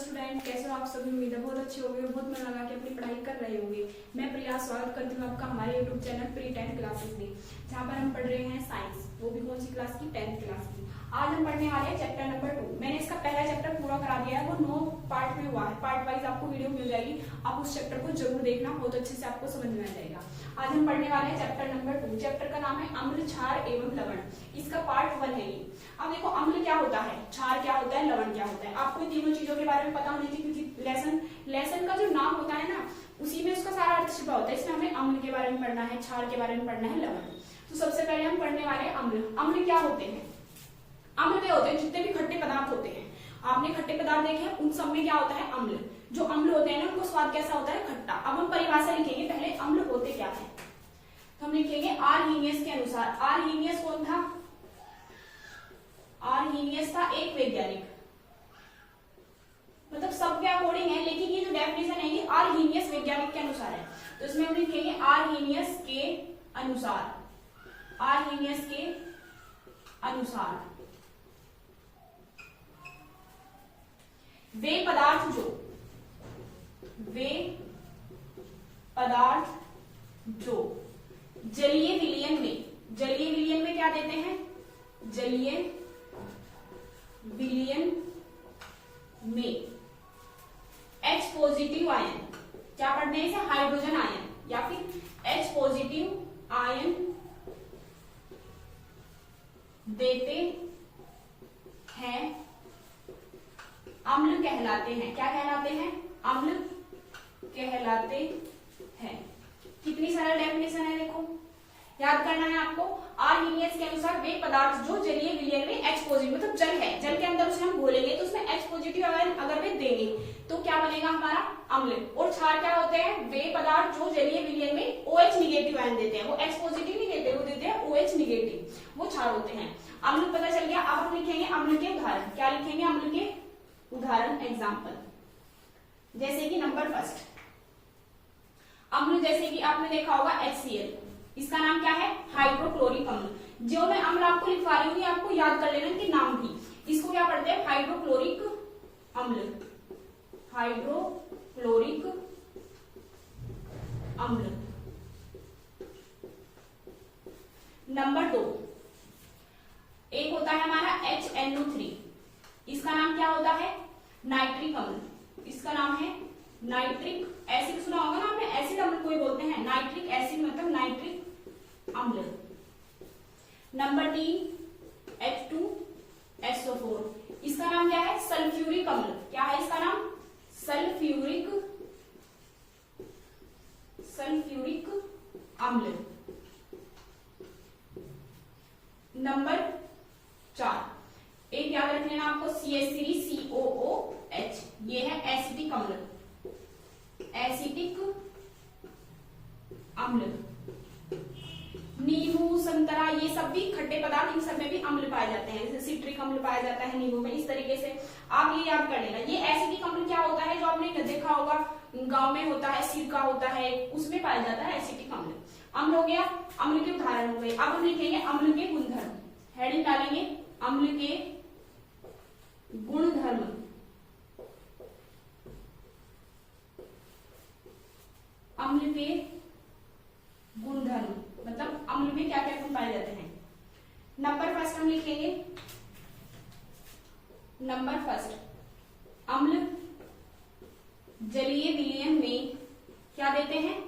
Student, कैसे हो आप सभी। उम्मीद है बहुत अच्छे होंगे, बहुत मन लगा के अपनी पढ़ाई कर रहे होंगे। मैं प्रिया स्वागत करती हूँ आपका हमारे YouTube channel pre 10th classes में, जहाँ पर हम पढ़ रहे हैं साइंस, वो भी कौन सी क्लास की, 10th क्लास की। आज हम पढ़ने वाले हैं चैप्टर नंबर 2। मैंने इसका पहला चैप्टर पूरा करा दिया है, वो 9 पार्ट में हुआ है। पार्ट वाइज आपको वीडियो मिल जाएगी, आप उस चैप्टर को जरूर देखना, बहुत अच्छे से आपको समझ में आ जाएगा। आज हम पढ़ने वाले हैं चैप्टर नंबर 2। चैप्टर का नाम है अम्ल, क्षार एवं लवण। इसका पार्ट 1 है ये। अब देखो, अम्ल क्या होता है, क्षार क्या होता है, लवण क्या होता है। आपको तीनों चीजों के बारे में पता होनी चाहिए, क्योंकि लेसन का जो नाम होता है ना, उसी में उसका सारा अर्थ छिपा होता है। इसमें हमें अम्ल के बारे में पढ़ना है, क्षार के बारे में पढ़ना है, लवण। तो सबसे पहले हम पढ़ने वाले हैं अम्ल। अम्ल क्या होते हैं? अम्ल में होते हैं जितने भी खट्टे पदार्थ होते हैं। आपने खट्टे पदार्थ देखे हैं, उन सब में क्या होता है, अम्ल। जो अम्ल होते हैं ना, उनको स्वाद कैसा होता है, खट्टा। अब हम परिभाषा लिखेंगे, पहले अम्ल होते क्या है। तो हम लिखेंगे आर्हीनियस के अनुसार। आर्हीनियस कौन था? आर्हीनियस था एक वैज्ञानिक, मतलब सबके अकॉर्डिंग है, लेकिन ये जो डेफिनेशन है ये आर्हीनियस वैज्ञानिक के अनुसार है। तो इसमें हम लिखेंगे आर्हीनियस के अनुसार। आर्हीनियस के अनुसार वे पदार्थ जो जलीय विलयन में क्या देते हैं, जलीय विलयन में H पॉजिटिव आयन, क्या पढ़ते हैं इसे, हाइड्रोजन आयन, या फिर H पॉजिटिव आयन देते हैं, अम्ल कहलाते हैं। क्या कहलाते हैं? अम्ल कहलाते हैं। कितनी सरल डेफिनेशन है, देखो याद करना है आपको। आर्हीनियस के अनुसार वे पदार्थ जो जलीय विलयन में H पॉजिटिव, मतलब जल है, जल के अंदर उसे हम घोलेंगे तो उसमें H पॉजिटिव आयन अगर वे देंगे तो क्या बनेगा हमारा, अम्ल। और क्षार क्या होते हैं? वे पदार्थ जो जलीय विलयन में OH निगेटिव आयन देते हैं। वो H पॉजिटिव नहीं देते, वो देते हैं OH निगेटिव, वो क्षार होते हैं। अम्ल पता चल गया। अब हम लिखेंगे अम्ल के उदाहरण। क्या लिखेंगे? अम्ल के उदाहरण, एग्जाम्पल। जैसे कि नंबर फर्स्ट अम्ल, जैसे कि आपने देखा होगा HCl, इसका नाम क्या है, हाइड्रोक्लोरिक अम्ल। जो मैं अम्ल आपको लिखवा रही हूँ, आपको याद कर लेना इनके नाम भी। इसको क्या पढ़ते हैं, हाइड्रोक्लोरिक अम्ल। हाइड्रोक्लोरिक अम्ल। नंबर 2 एक होता है हमारा HNO3, इसका नाम क्या होता है, नाइट्रिक अम्ल। इसका नाम है नाइट्रिक एसिड, सुना होगा ना आपने, एसिड अम्ल कोई बोलते हैं, नाइट्रिक एसिड मतलब नाइट्रिक अम्ल। नंबर 3 H2SO4, इसका नाम क्या है, सल्फ्यूरिक अम्ल। क्या है इसका नाम, सल्फ्यूरिक अम्ल। नंबर 4 एक याद रख लेना आपको, CH3COOH, ये है एसिटिक अम्ल। एसिटिक अम्ल। नींबू, संतरा, ये सब भी खट्टे पदार्थ, इन सब में भी अम्ल पाए जाते हैं। जैसे सिट्रिक अम्ल पाया जाता है नींबू में। इस तरीके से आप ये याद कर लेना। ये एसिटिक अम्ल क्या होता है, जो आपने देखा होगा गांव में होता है, सिरका होता है, उसमें पाया जाता है एसिटिक अम्ल। अम्ल हो गया, अम्ल के उदाहरण हो गए। अब हम लिखेंगे अम्ल के गुणधर्म। हेडिंग डालेंगे अम्ल के गुणधर्म। अम्ल के गुणधर्म मतलब अम्ल में क्या क्या गुण पाए जाते हैं। नंबर फर्स्ट हम लिखेंगे, नंबर फर्स्ट अम्ल जलीय विलयन में क्या देते हैं,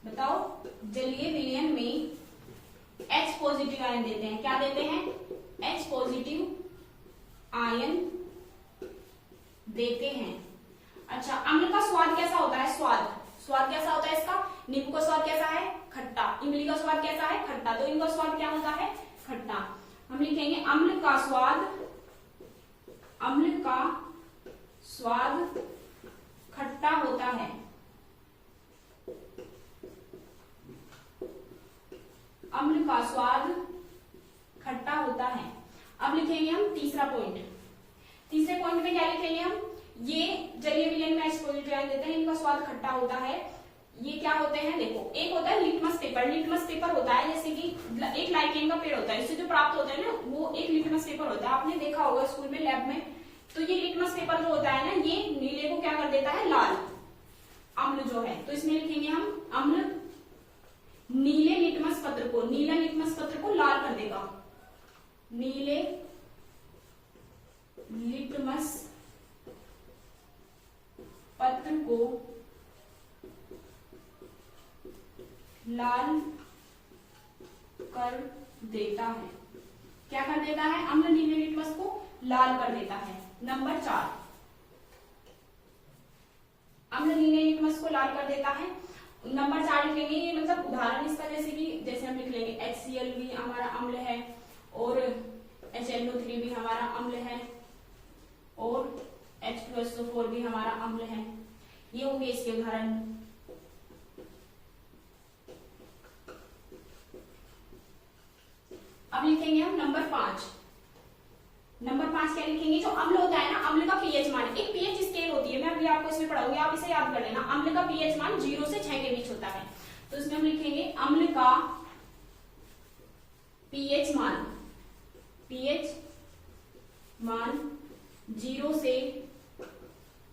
बताओ, जलीय विलयन में H पॉजिटिव आयन देते हैं। क्या देते हैं, H पॉजिटिव आयन देते हैं। अच्छा, अम्ल का स्वाद कैसा होता है, स्वाद कैसा होता है इसका, नींबू का स्वाद कैसा है, खट्टा। इमली का स्वाद कैसा है, खट्टा। तो इनका स्वाद क्या होता है, खट्टा। हम लिखेंगे अम्ल का स्वाद खट्टा होता है। अम्ल का स्वाद खट्टा होता है। अब लिखेंगे हम तीसरा पॉइंट। तीसरे पॉइंट में क्या लिखेंगे हम, ये जलीय विलयन में H पॉजिटिव आयन देते हैं, इनका स्वाद खट्टा होता है। ये क्या होते हैं, देखो, एक होता है लिटमस पेपर। लिटमस पेपर होता है जैसे कि एक लाइकेन का पेड़ होता है, इससे जो प्राप्त होता है ना, वो एक लिटमस पेपर होता है। आपने देखा होगा स्कूल में, लैब में। तो ये लिटमस पेपर जो होता है ना, ये देता है लाल, अम्ल जो है। तो इसमें लिखेंगे हम अम्ल नीले लिटमस पत्र को, नीला लिटमस पत्र को लाल कर देगा, नीले लिटमस पत्र को लाल कर देता है। क्या कर देता है? अम्ल नीले लिटमस को लाल कर देता है। नंबर 4, अम्ल नीले लिटमस को लाल कर देता है। नंबर 4 लिखेंगे, ये मतलब उदाहरण इसका, जैसे हम लिख लेंगे HCl भी हमारा अम्ल है और HNO3 भी हमारा अम्ल है और H2SO4 भी हमारा अम्ल है। ये होंगे इसके उदाहरण। अब लिखेंगे हम नंबर 5। नंबर 5 क्या लिखेंगे? जो अम्ल होता है ना, अम्ल का पीएच मान, एक पीएच स्केल होती है, मैं अभी आपको इसमें पढ़ाऊंगी, आप इसे याद कर लेना। अम्ल का पीएच मान 0 से 6 के बीच होता है। तो इसमें हम लिखेंगे अम्ल का पीएच मान, पीएच मान 0 से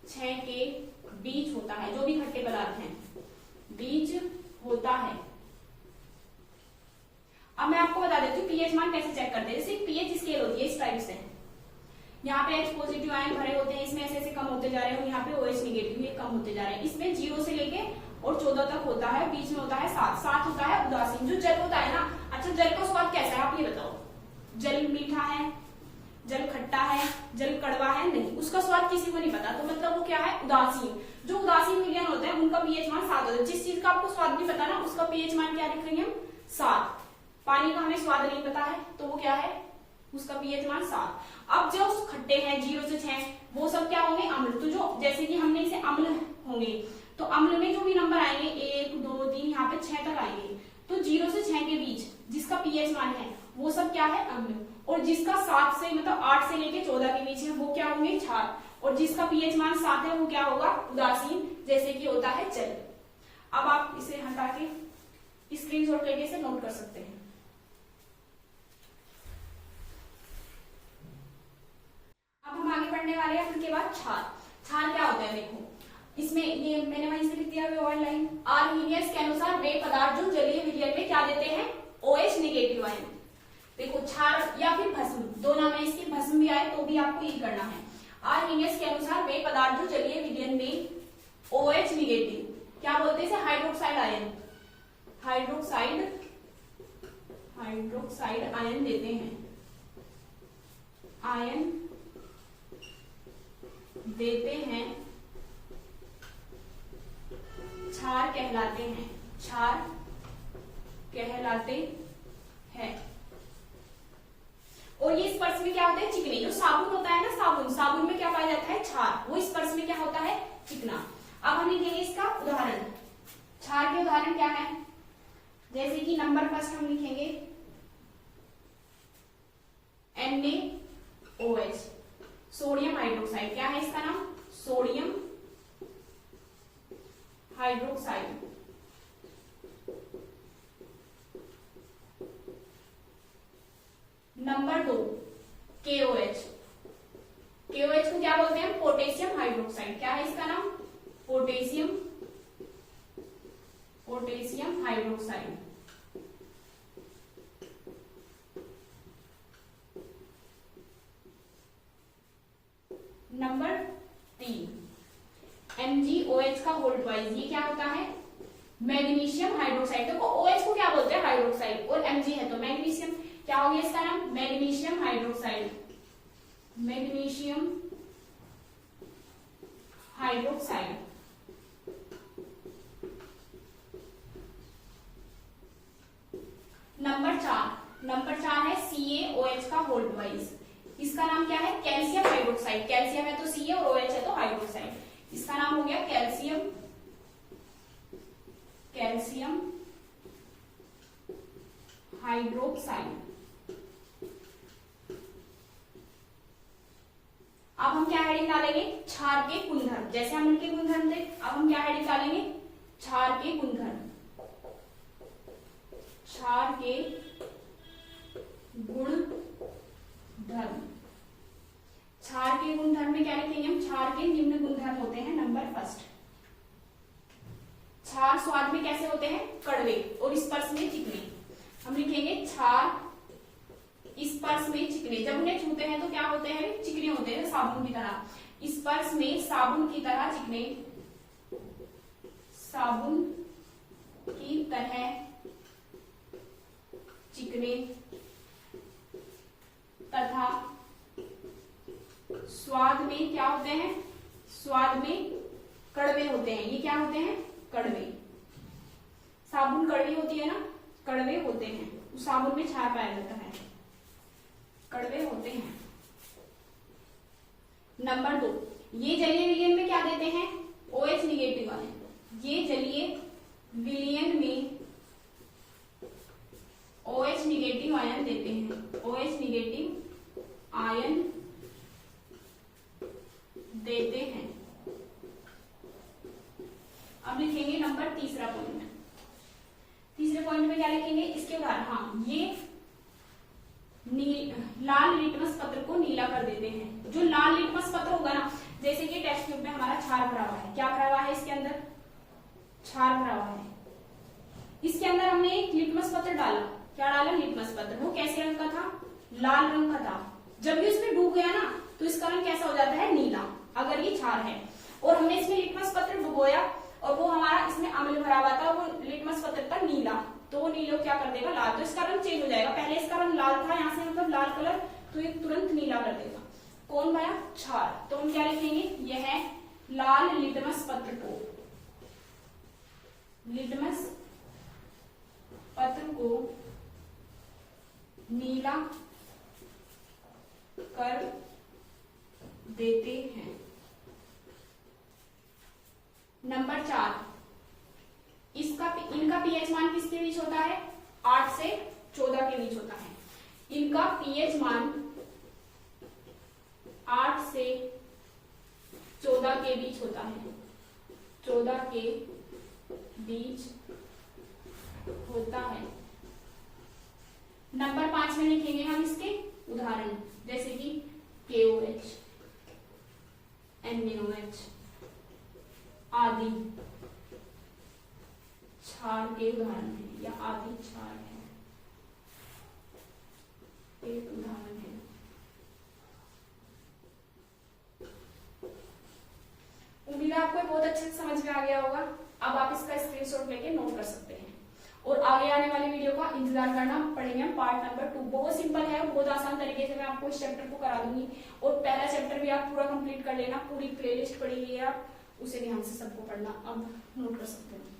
6 के बीच होता है। जो भी खट्टे पदार्थ हैं बीच होता है। अब मैं आपको बता देती हूँ पीएच मान कैसे चेक करते हैं। जैसे पीएच स्केल होती है इस टाइप से, यहाँ पे H पॉजिटिव आयन भरे होते हैं, इसमें ऐसे ऐसे कम होते जा रहे हैं, और यहाँ पे OH निगेटिव ये कम होते जा रहे हैं। इसमें 0 से लेके और 14 तक होता है, बीच में होता है 7। 7 होता है उदासीन। जो जल होता है ना, अच्छा जल का स्वाद कैसा है आप ये बताओ? जल मीठा है, जल खट्टा है, जल कड़वा है? नहीं, उसका स्वाद किसी को नहीं पता। तो मतलब वो क्या है? उदासीन। जो उदासीन विलयन होते हैं उनका पीएच मान 7 होता है। जिस चीज का आपको स्वाद नहीं पता ना, उसका पीएच मान क्या लिखेंगे हम? 7। पानी का हमें स्वाद नहीं पता है तो वो क्या है? उसका पीएच मान 7। अब जो खट्टे हैं 0 से 6 वो सब क्या होंगे? अम्ल। तो जो जैसे कि हमने इसे अम्ल होंगे, तो अम्ल में जो भी नंबर आएंगे 1 2 3 यहाँ पे 6 तक आएंगे। तो 0 से 6 के बीच जिसका पीएच मान है वो सब क्या है? अम्ल। और जिसका 7 से मतलब 8 से लेके 14 के बीच है वो क्या होंगे? क्षार। और जिसका पीएच मान 7 है वो क्या होगा? उदासीन, जैसे कि होता है जल। अब आप इसे हटा के स्क्रीनशॉट करके इसे नोट कर सकते हैं। अब हम आगे पढ़ने वाले हैं उनके बाद क्षार। क्षार क्या होता है देखो, इसमें ये मैंने वहीं से लिख दिया है वर्ड लाइन। आर्हीनियस के अनुसार वे पदार्थ जो जलीय विलयन में क्या देते हैं? OH negative ion. देखो क्षार या फिर भस्म, दो नाम है इसकी, भस्म भी आए तो भी आपको ये करना है। आर्हीनियस के अनुसार वे पदार्थ जो जलीय विलयन में OH निगेटिव, क्या बोलते हैं इसे? हाइड्रोक्साइड आयन, हाइड्रोक्साइड आयन देते हैं, आयन देते हैं, क्षार कहलाते हैं, क्षार कहलाते हैं। और ये स्पर्श में क्या होता है? चिकने। जो साबुन होता है ना, साबुन में क्या पाया जाता है? क्षार। वो स्पर्श में क्या होता है? चिकना। अब हम लिखेंगे इसका उदाहरण। क्षार के उदाहरण क्या है? जैसे कि नंबर फर्स्ट हम लिखेंगे NaOH, सोडियम हाइड्रोक्साइड। क्या है इसका नाम? Sodium hydroxide. Number 2 KOH। KOH को क्या बोलते हैं? Potassium hydroxide. क्या है इसका नाम? Potassium hydroxide. नंबर 3 MgOH का होल्ड वाइज। ये क्या होता है? Magnesium hydroxide. देखो OH को क्या बोलते हैं? हाइड्रोक्साइड, और Mg है तो मैग्नीशियम। क्या हो गया इसका नाम? Magnesium hydroxide, magnesium hydroxide. Number 4 है CaOH का होल्ड वाइज। इसका नाम क्या है? Calcium hydroxide. कैल्शियम है तो Ca और OH है तो हाइड्रोक्साइड। इसका नाम हो गया कैल्शियम हाइड्रोक्साइड। अब हम क्या हेडिंग डालेंगे? क्षार के गुणधर्म। जैसे हम इनके गुणधर्म थे, अब हम क्या हेडिंग डालेंगे? क्षार के गुणधर्म, क्षार के गुणधर्म। क्षार के गुणधर्म में क्या लिखेंगे हम? क्षार के निम्न गुणधर्म होते हैं। नंबर नंबर फर्स्ट, क्षार स्वाद में कैसे होते हैं? कड़वे, और स्पर्श में चिकने। हम लिखेंगे क्षार स्पर्श में चिकने। जब उन्हें छूते हैं तो क्या होते हैं? चिकने होते हैं, साबुन की तरह। स्पर्श में साबुन की तरह चिकने, साबुन की तरह चिकने, तथा स्वाद में क्या होते हैं? स्वाद में कड़वे होते हैं। ये क्या होते हैं? कड़वे। साबुन कड़वी होती है ना, कड़वे होते हैं। उस साबुन में क्षार पाया जाता है, कड़वे होते हैं। नंबर 2, ये जलीय विलयन में क्या देते हैं? OH negative ion. ये जलीय विलयन में OH निगेटिव आयन देते हैं, OH निगेटिव आयन देते हैं। अब लिखेंगे नंबर तीसरा पॉइंट। तीसरे पॉइंट में क्या लिखेंगे? इसके उदाहरण। हाँ, ये लाल लिटमस पत्र को नीला कर देते हैं। जो लाल लिटमस पत्र होगा ना, जैसे कि टेस्ट ट्यूब में हमारा क्षार भरा हुआ है, क्या भरा हुआ है? इसके अंदर क्षार भरा हुआ है। इसके अंदर हमने एक लिटमस पत्र डाला। क्या डाला? लिटमस पत्र। वो कैसे रंग का था? लाल रंग का था। जब भी उसमें डूब गया ना, तो इसका रंग कैसा हो जाता है? नीला, अगर ये क्षार है। और हमने इसमें लिटमस पत्र डुबोया और वो हमारा इसमें अम्ल भरा हुआ था, वो लिटमस पत्र था नीला, तो वो नीलो क्या कर देगा? लाल। तो इसका रंग चेंज हो जाएगा। पहले इसका रंग लाल था, यहाँ से मतलब लाल कलर, तो ये तुरंत नीला कर देगा। कौन बना? क्षार। तो हम क्या लिखेंगे? यह लाल लिटमस पत्र को, लिटमस पत्र को नीला कर देते हैं। नंबर 4, इनका पीएच मान किसके बीच होता है? 8 से 14 के बीच होता है। इनका पीएच मान 8 से 14 के बीच होता है, 14 के बीच होता है। नंबर 5 में लिखेंगे हम इसके उदाहरण, जैसे कि KOH, NaOH आदि क्षार के उदाहरण है, या आदि क्षार है, एक उदाहरण है। उम्मीद है आपको बहुत अच्छे से समझ में आ गया होगा। अब आप इसका स्क्रीनशॉट लेके नोट कर सकते हैं और आगे आने वाली वीडियो का इंतजार करना पड़ेगा। पार्ट नंबर 2 बहुत सिंपल है, बहुत आसान तरीके से मैं आपको इस चैप्टर को करा दूंगी। और पहला चैप्टर भी आप पूरा कंप्लीट कर लेना, पूरी प्लेलिस्ट पड़ी हुई है, आप उसे ध्यान से सबको पढ़ना। अब नोट कर सकते हैं।